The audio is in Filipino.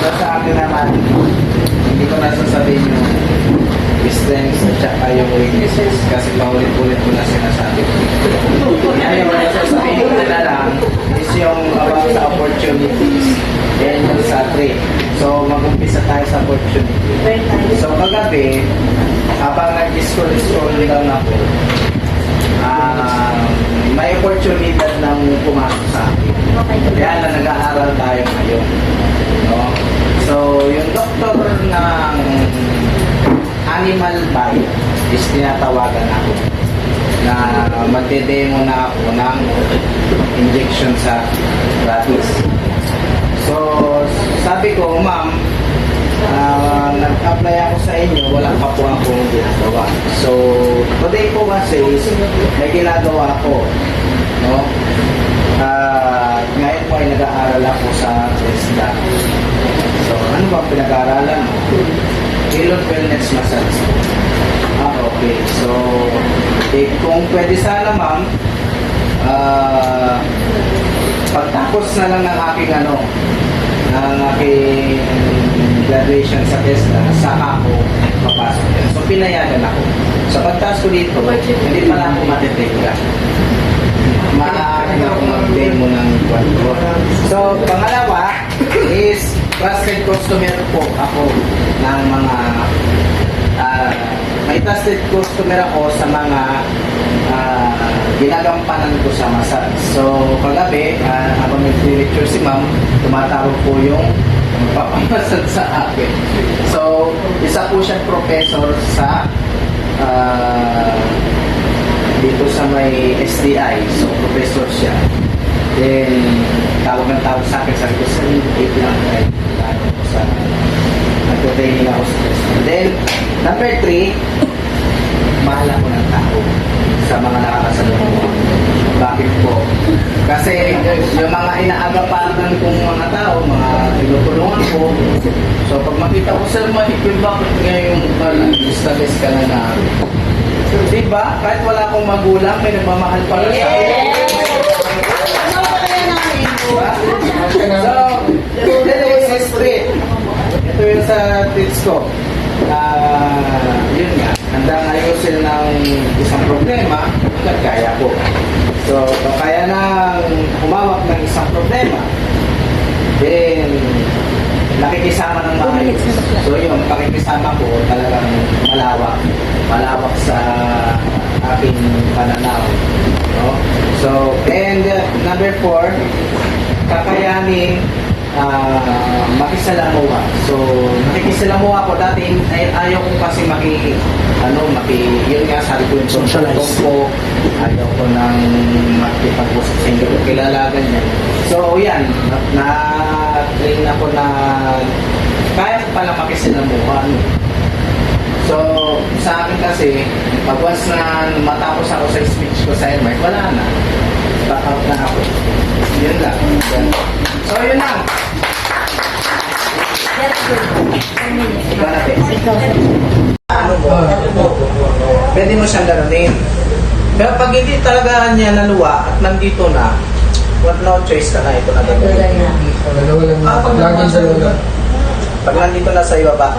So sa akin naman, hindi ko nasasabihin yung strengths at saka yung weaknesses kasi paulit-ulit ko na sinasabi. Ngayon, nasasabihin ko na lang is yung about sa opportunities and yung sa trade. So mag-umpisa tayo sa opportunity. So kagabi, habang nag-scroll down ako, may oportunidad ng pumasok sa akin. Kaya na nag-aaral tayo ngayon. No? So, yung doktor ng animal bio is tinatawagan ako na magde-demo na ako ng injection sa rabies. So, sabi ko, ma'am, nag-apply ako sa inyo, wala pa po akong ginagawa. So, today po kasi may ginagawa ko. No? Ngayon po ay nag-aaral ako sa TESDA. So, ano ba pinag-aaralan mo? Pilot Wellness Massage. Okay. So, kung pwede sana ma'am, pagtapos na lang ng aking ng aking graduation sa TESDA, saka ako papasok yan. So, pinayagan ako. So, pagtaas ko dito, hindi pala ako matiteka. Maaaring ako mag-demo ng kwanto. So, pangalawa is trusted customer po ako ng mga may trusted customer ako sa mga ginagampanan ko sa massage. So, kagabi, habang nag-lecture si ma'am, tumatawag po yung papamasad sa akin. So, isa po siyang professor sa dito sa may SDI. So, professor siya. Then, tawag sa akin. Sabi ko, sa hindi lang tayo. Nagtutraining ako sa test. Then, number 3, mahal ako ng tao sa mga nakakasalubong. Bakit po? Kasi yung mga inaagapan kong mga tao, mga tinutulungan ko, so pag makita ko sa mahigpil, bakit ngayon status ka na diba? Kahit wala akong magulang, may nagmamahal para sa akin. Diba? So, this is street. Ito yung sa tips ko. Yun nga, handang ayusin ng isang problema, kaya ko. So, kaya nang humawak ng isang problema, then, nakikisama ng maayos. So, yung pakikisama ko talagang malawak. Malawak sa aking pananaw. No? So, and number 4, kakayanin makisalamuha. So, nakikisalamuha ko dati, ayaw ko kasi yun nga, sabi ko yung socialize ko, ayaw ko nang makipag-usap sa hindi ko kilala, ganyan. So, yan, na-train ako na kaya ko pala makisalamuha. So, sa akin kasi, pag once na matapos ako sa speech ko sa MR, wala na. Back out na ako. Yun lang. So, yun lang. Ikaw natin. Ano mo? Pwede mo siyang ganonin. Pero pag hindi talaga niya naluwa at nandito na, no choice ka na. Ito na gano'n. Pag nandito na sa ibaba.